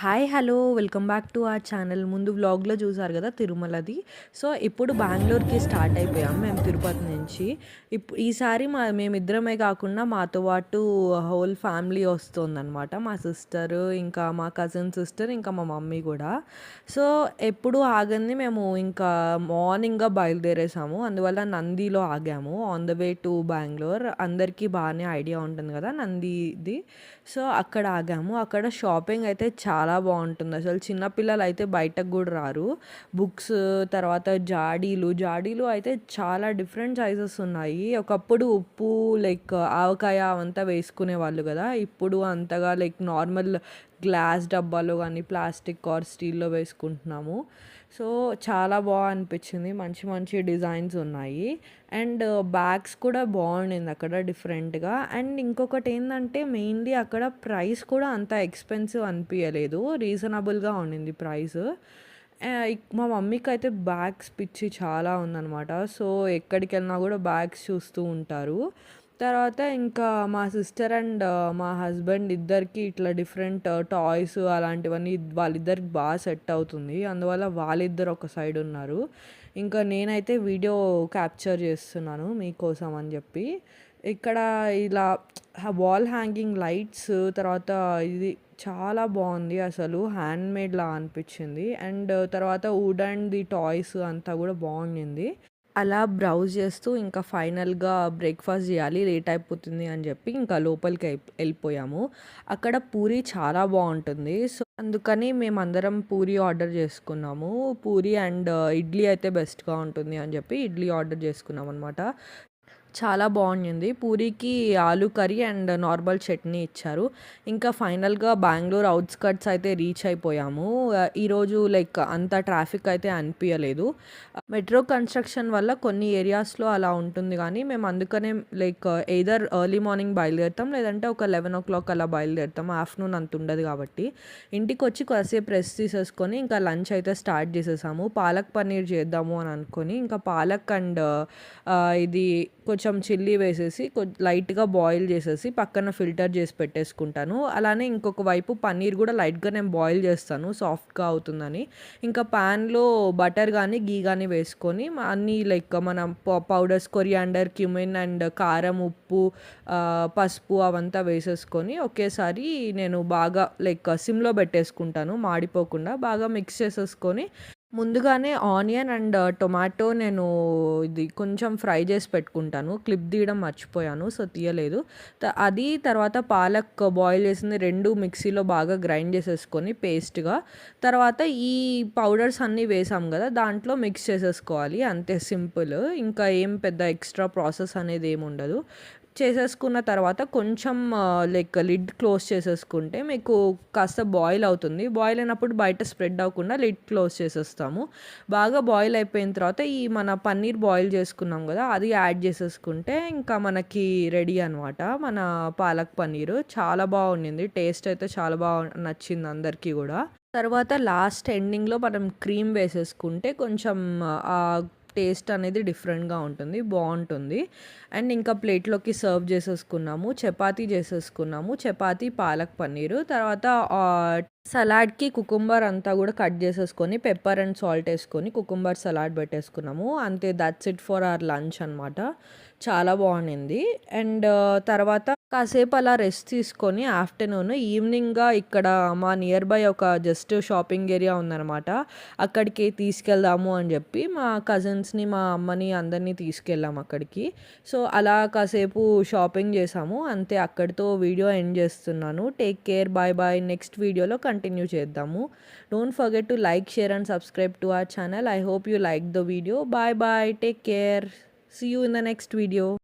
Hi! Hello! Welcome back to our channel. ముందు వ్లాగ్‌లో చూసారు గదా! తిరుమలది. సో, ఇప్పుడు బెంగుళూరుకి స్టార్ట్ అయిపోయాం మేము తిరుపతి నుంచి. ఈసారి మేమిద్దరమే కాకుండా మాతో పాటు హోల్ ఫ్యామిలీ వస్తోందనమాట. మా సిస్టరు, ఇంకా మా కజిన్ సిస్టర్, ఇంకా మా మమ్మీ గూడా. సో, ఎప్పుడు ఆగంది మేము ఇంకా మార్నింగ్‌గా బయలుదేరేసాము. అందువల్ల నందిలో ఆగాము. On the way to Bengaluru. అందరికీ బానే ఐడియా ఉంటుంది గదా! నందిది. సో, అక్కడ ఆగాము. అక్కడ షాపింగ్ అయితే చాలా బావుంటుంది. అసలు చిన్న పిల్లలైతే బయటకు గూడా రారు. బుక్స్, తర్వాత జాడీలు అయితే చాలా డిఫరెంట్ సైజెస్ ఉన్నాయి. ఒకప్పుడు ఉప్పు, లైక్ ఆవకాయ అవంతా వేసుకునేవాళ్ళు గదా! ఇప్పుడు అంతగా లైక్ నార్మల్ గ్లాస్ డబ్బాలో గానీ, ప్లాస్టిక్ ఆర్ స్టీల్‌లో వేసుకుంటున్నాము. సో, చాలా అనిపిచ్చింది. మంచి మంచి డిజైన్స్ ఉన్నాయి. అండ్ బ్యాగ్స్ కూడా బావుండింది అక్కడ డిఫరెంట్‌గా. అండ్ ఇంకొకటేందంటే మెయిన్‌లీ అక్కడ ప్రైస్ కూడా అంత ఎక్స్‌పెన్సివ్ అనిపియలేదు. రీజనబుల్‌గా ఉండింది ప్రైస్. మా మమ్మీకైతే బ్యాగ్స్ పిచ్చి చాలా ఉందనమాట. సో, ఎక్కడికెళ్ళినా గూడా బ్యాగ్స్ చూస్తూ ఉంటారు. తర్వాత ఇంకా మా సిస్టర్ అండ్ మా హస్బెండ్ ఇద్దరికీ ఇట్లా డిఫరెంట్ టాయ్స్ అలాంటివన్నీ వాళ్ళిద్దరికి సెట్ అవుతుంది. అందువల్ల వాళ్ళిద్దరు ఒక సైడ్ ఉన్నారు. ఇంకా నేనైతే వీడియో క్యాప్చర్ చేస్తున్నాను మీకోసం అని చెప్పి. ఇక్కడ ఇలా వాల్ హ్యాంగింగ్ లైట్స్, తర్వాత ఇది చాలా బాగుంది. అసలు హ్యాండ్‌మేడ్‌లా అనిపించింది. అండ్ తర్వాత వుడ్ అండ్‌ది టాయ్స్ అంతా కూడా బాగుండింది. అలా బ్రౌజ్ చేస్తూ ఇంకా ఫైనల్‌గా బ్రేక్‌ఫాస్ట్ చేయాలి. లేట్ అయిపోతుంది అని చెప్పి ఇంకా లోపలికి ఎళ్ళిపోయాము. అక్కడ పూరి చాలా బావుంటుంది. సో, అందుకని మేమందరం పూరి ఆర్డర్ చేసుకున్నాము. పూరి అండ్ ఇడ్లీ అయితే బెస్ట్‌గా ఉంటుంది అని చెప్పి ఇడ్లీ ఆర్డర్ చేసుకున్నామనమాట. చాలా బాగుండింది. పూరీకి ఆలూ కర్రీ అండ్ నార్మల్ చట్నీ ఇచ్చారు. ఇంకా ఫైనల్‌గా బెంగుళూరు ఔట్‌స్కర్ట్స్ అయితే రీచ్ అయిపోయాము. ఈరోజు లైక్ అంత ట్రాఫిక్ అయితే అనిపియలేదు. మెట్రో కన్‌స్ట్రక్షన్ వల్ల కొన్ని ఏరియాస్‌లో అలా ఉంటుంది గానీ, మేము అందుకనే లైక్ ఎయిదర్ ఎర్లీ మార్నింగ్ బయలుదేరుతాం, లేదంటే ఒక 11:00 అలా బయలుదేరుతాం. ఆఫ్టర్‌నూన్ అంత ఉండదు కాబట్టి. ఇంటికొచ్చి కొద్దిసేపు రెస్ట్ తీసేసుకొని ఇంకా లంచ్ అయితే స్టార్ట్ చేసేసాము. పాలక్ పన్నీర్ చేద్దాము అని అనుకోని, ఇంకా పాలక్ అండ్ ఇది కొంచెం చిల్లీ వేసేసి లైట్‌గా బాయిల్ చేసేసి పక్కన ఫిల్టర్ చేసి పెట్టేసుకుంటాను. అలానే ఇంకొక వైపు పన్నీర్ కూడా లైట్‌గా నేను బాయిల్ చేస్తాను సాఫ్ట్‌గా అవుతుందని. ఇంకా పాన్‌లో బటర్ గానీ, ఘీ గానీ వేసుకొని అన్నీ లైక్ మనం పౌడర్స్ కొరియాండర్, క్యుమిన్ అండ్ కారం, ఉప్పు, పసుపు అవంతా వేసేసుకొని ఒకేసారి నేను బాగా లైక్ సిమ్‌లో పెట్టేసుకుంటాను మాడిపోకుండా. బాగా మిక్స్ చేసేసుకొని ముందుగానే ఆనియన్ అండ్ టొమాటో నేను ఇది కొంచెం ఫ్రై చేసి పెట్టుకుంటాను. క్లిప్ తీయడం మర్చిపోయాను. సో, తీయలేదు. అది తర్వాత పాలక్ బాయిల్ చేసింది 2 మిక్సీలో బాగా గ్రైండ్ చేసేసుకొని పేస్ట్‌గా, తర్వాత ఈ పౌడర్స్ అన్నీ వేసాం గదా! దాంట్లో మిక్స్ చేసేసుకోవాలి. అంతే సింపుల్. ఇంకా ఏం పెద్ద ఎక్స్‌ట్రా ప్రాసెస్ అనేది ఏముండదు. చేసేసుకున్న తర్వాత కొంచెం లైక్ లిడ్ క్లోజ్ చేసేసుకుంటే మీకు కాస్త బాయిల్ అవుతుంది. బాయిల్ అయినప్పుడు బయట స్ప్రెడ్ అవ్వకుండా లిడ్ క్లోజ్ చేసేస్తాము. బాగా బాయిల్ అయిపోయిన తర్వాత ఈ మన పన్నీర్ బాయిల్ చేసుకున్నాం గదా! అది యాడ్ చేసేసుకుంటే ఇంకా మనకి రెడీ అనమాట. మన పాలక్ పన్నీరు. చాలా బాగుండింది. టేస్ట్ అయితే చాలా నచ్చింది అందరికీ గూడా. తర్వాత లాస్ట్ ఎండింగ్‌లో మనం క్రీమ్ వేసేసుకుంటే కొంచెం టేస్ట్ అనేది డిఫరెంట్‌గా ఉంటుంది. బావుంటుంది. అండ్ ఇంకా ప్లేట్‌లోకి సర్వ్ చేసేసుకున్నాము. చపాతీ చేసేసుకున్నాము. చపాతీ, పాలక్ పన్నీరు. తర్వాత సలాడ్‌కి కుకుంబర్ అంతా గూడా కట్ చేసేసుకొని పెప్పర్ అండ్ సాల్ట్ ఏసుకొని కుకుంబర్ సలాడ్ పెట్టేసుకున్నాము. అంతే that's it for hour lunch అనమాట. చాలా బావుండింది. అండ్ తర్వాత కాసేపు అలా రెస్ట్ తీసుకొని ఈవినింగ్‌గా ఇక్కడ మా నియర్ బై ఒక జస్ట్ షాపింగ్ ఏరియా ఉందనమాట. అక్కడికి తీసుకెళ్దాము అని చెప్పి మా కజిన్స్‌ని, మా అమ్మని అందరిని తీసుకెళ్ళాం అక్కడికి. సో, అలా కాసేపు షాపింగ్ చేసాము. అంతే అక్కడితో వీడియో ఎండ్ చేస్తున్నాను. Take care. Bye bye. Next వీడియోలో కంటిన్యూ చేద్దాము. Don't forget to like, share and subscribe to our channel. I hope you like the video. Bye bye. Take care. See you in the next video.